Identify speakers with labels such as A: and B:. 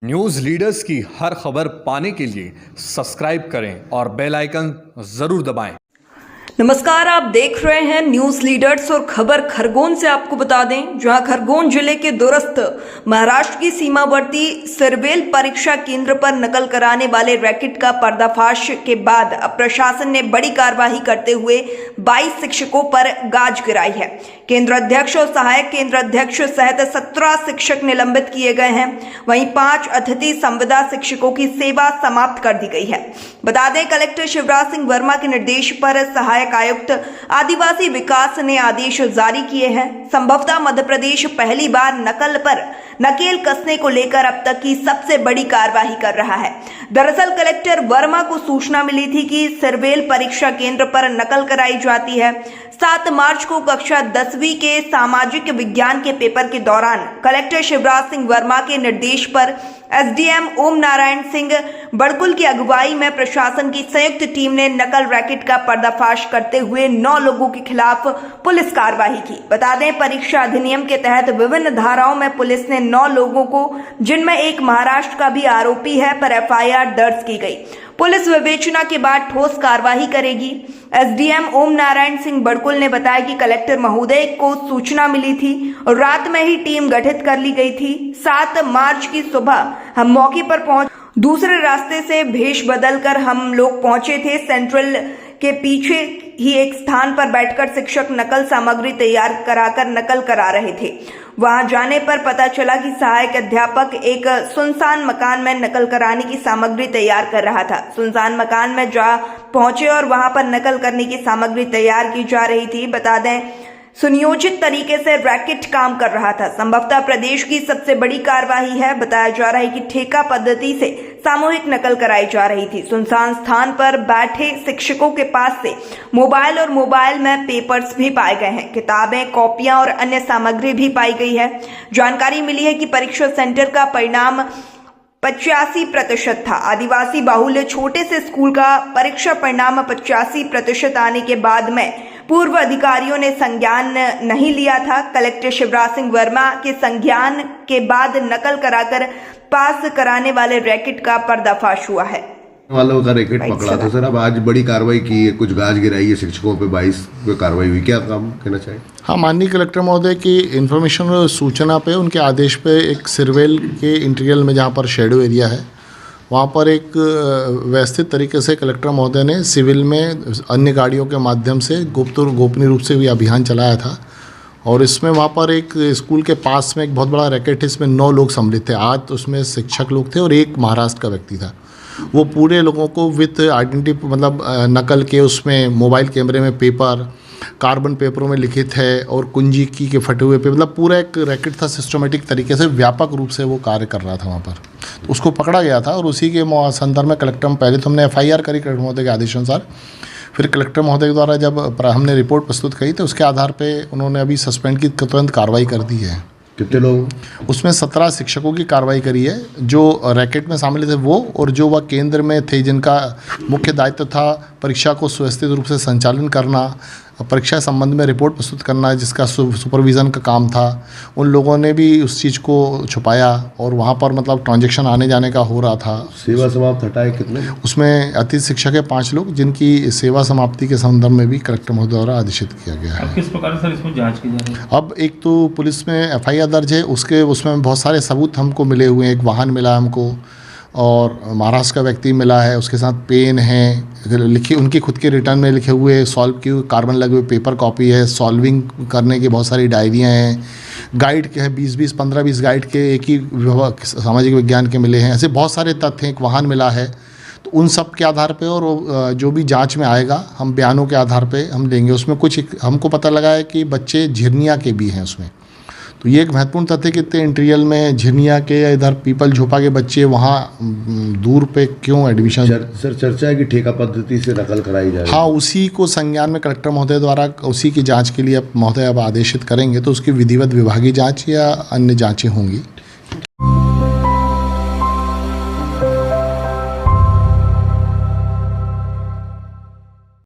A: News leaders की हर खबर पाने के लिए सब्सक्राइब करें और बेल आइकन जरूर दबाएं।
B: नमस्कार, आप देख रहे हैं न्यूज लीडर्स और खबर खरगोन से। आपको बता दें, जहां खरगोन जिले के दूरस्थ महाराष्ट्र की सीमावर्ती सिरवेल परीक्षा केंद्र पर नकल कराने वाले रैकेट का पर्दाफाश के बाद अब प्रशासन ने बड़ी कार्रवाई करते हुए 22 शिक्षकों पर गाज गिराई है। केंद्र अध्यक्ष और सहायक केंद्र अध्यक्ष सहित 17 शिक्षक निलंबित किए गए हैं। वहीं 5 अतिथि संविदा शिक्षकों की सेवा समाप्त कर दी गई है। बता दें, कलेक्टर शिवराज सिंह वर्मा के निर्देश पर सहायक आयुक्त आदिवासी विकास ने आदेश जारी किए हैं। संभवतः मध्य प्रदेश पहली बार नकल पर नकेल कसने को लेकर अब तक की सबसे बड़ी कार्रवाई कर रहा है। दरअसल कलेक्टर वर्मा को सूचना मिली थी कि सिरवेल परीक्षा केंद्र पर नकल कराई जाती है। 7 मार्च को कक्षा 10वीं के सामाजिक विज्ञान के पेपर के दौरान कलेक्टर शिवराज सिंह वर्मा के निर्देश पर एसडीएम ओम नारायण सिंह बड़कुल की अगुवाई में प्रशासन की संयुक्त टीम ने नकल रैकेट का पर्दाफाश करते हुए 9 लोगों के खिलाफ पुलिस कार्रवाई की। बता दें, परीक्षा अधिनियम के तहत विभिन्न धाराओं में पुलिस ने 9 लोगों को, जिनमें एक महाराष्ट्र का भी आरोपी है, पर एफआईआर दर्ज की गई। पुलिस विवेचना के बाद ठोस कार्रवाई करेगी। एसडीएम ओम नारायण सिंह बड़कुल ने बताया कि कलेक्टर महोदय को सूचना मिली थी और रात में ही टीम गठित कर ली गई थी। 7 मार्च की सुबह हम मौके पर पहुंच दूसरे रास्ते से भेष बदलकर हम लोग पहुंचे थे। सेंट्रल के पीछे ही एक स्थान पर बैठकर शिक्षक नकल सामग्री तैयार कराकर नकल करा रहे थे। वहां जाने पर पता चला कि सहायक अध्यापक एक सुनसान मकान में नकल कराने की सामग्री तैयार कर रहा था। सुनसान मकान में जा पहुंचे और वहां पर नकल करने की सामग्री तैयार की जा रही थी। बता दें, सुनियोजित तरीके से रैकेट काम कर रहा था। संभवतः प्रदेश की सबसे बड़ी कार्रवाई है। बताया जा रहा है कि ठेका पद्धति से सामूहिक नकल कराई जा रही थी। सुनसान स्थान पर बैठे शिक्षकों के पास से मोबाइल और मोबाइल में पेपर्स भी पाए गए हैं। किताबें, कॉपियां और अन्य सामग्री भी पाई गई है। जानकारी मिली है कि परीक्षा सेंटर का परिणाम 85% था। आदिवासी बाहुल्य छोटे से स्कूल का परीक्षा परिणाम 85% आने के बाद में पूर्व अधिकारियों ने संज्ञान नहीं लिया था। कलेक्टर शिवराज सिंह वर्मा के संज्ञान के बाद नकल कराकर पास कराने वाले रैकेट का पर्दाफाश हुआ है।
C: वालों का रैकेट पकड़ा था सर। अब आज बड़ी कार्रवाई की है, कुछ गाज गिराई है शिक्षकों पे, 22 पे कार्रवाई हुई। क्या काम कहना चाहिए?
D: हाँ, माननीय कलेक्टर महोदय की इन्फॉर्मेशन और सूचना पे, उनके आदेश पे एक सिरवेल के इंटीरियर में जहाँ पर शेडो एरिया है, वहाँ पर एक व्यवस्थित तरीके से कलेक्टर महोदय ने सिविल में अन्य गाड़ियों के माध्यम से गुप्त और गोपनीय रूप से भी अभियान चलाया था। और इसमें वहाँ पर एक स्कूल के पास में एक बहुत बड़ा रैकेट है, इसमें 9 लोग सम्मिलित थे। 8 उसमें शिक्षक लोग थे और एक महाराष्ट्र का व्यक्ति था। वो पूरे लोगों को विथ आइडेंटिटी मतलब नकल के, उसमें मोबाइल कैमरे में पेपर, कार्बन पेपरों में लिखित है और कुंजी की के फटे हुए पे, मतलब पूरा एक रैकेट था। सिस्टमेटिक तरीके से व्यापक रूप से वो कार्य कर रहा था वहाँ पर। तो उसको पकड़ा गया था और उसी के संदर्भ में कलेक्टर पहले तो हमने एफआईआर करी कलेक्टर महोदय के आदेशानुसार। फिर कलेक्टर महोदय के द्वारा जब हमने रिपोर्ट प्रस्तुत करी तो उसके आधार पर उन्होंने अभी सस्पेंड की तुरंत कार्रवाई कर दी है।
C: कितने लोग?
D: उसमें 17 शिक्षकों की कार्रवाई करी है, जो रैकेट में शामिल थे वो, और जो वह केंद्र में थे जिनका मुख्य दायित्व था परीक्षा को सुव्यवस्थित रूप से संचालन करना, परीक्षा संबंध में रिपोर्ट प्रस्तुत करना, जिसका सुपरविज़न का काम था। उन लोगों ने भी उस चीज़ को छुपाया और वहाँ पर मतलब ट्रांजैक्शन आने जाने का हो रहा था।
C: सेवा समाप्त हटाए कितने?
D: उसमें अतिथि शिक्षक है 5 लोग, जिनकी सेवा समाप्ति के संदर्भ में भी कलेक्टर महोदय द्वारा आदेशित किया गया है।
E: किस प्रकार सर इसमें जांच की जा रही है?
D: अब एक तो पुलिस में एफआईआर दर्ज है, उसमें बहुत सारे सबूत हमको मिले हुए हैं। एक वाहन मिला हमको और महाराष्ट्र का व्यक्ति मिला है, उसके साथ पेन है लिखी, उनकी खुद के रिटर्न में लिखे हुए सॉल्व की हुई कार्बन लगे हुए पेपर कॉपी है, सॉल्विंग करने की बहुत सारी डायरियाँ हैं, गाइड के हैं 15-20 गाइड के एक ही सामाजिक विज्ञान के मिले हैं। ऐसे बहुत सारे तथ्य हैं। एक वाहन मिला है। तो उन सब के आधार पे और जो भी जांच में आएगा हम बयानों के आधार पे हम लेंगे। उसमें कुछ हमको पता लगा है कि बच्चे झिरनिया के भी हैं उसमें। तो ये एक महत्वपूर्ण तथ्य कि इतने इंटीरियल में झिरनिया के या इधर पीपल झोपा के बच्चे वहाँ दूर पे क्यों एडमिशन?
C: सर चर्चा है कि ठेका पद्धति से नकल कराई जाए।
D: हाँ, उसी को संज्ञान में कलेक्टर महोदय द्वारा उसी की जांच के लिए महोदय अब आदेशित करेंगे, तो उसकी विधिवत विभागीय जांच या अन्य जांचें होंगी।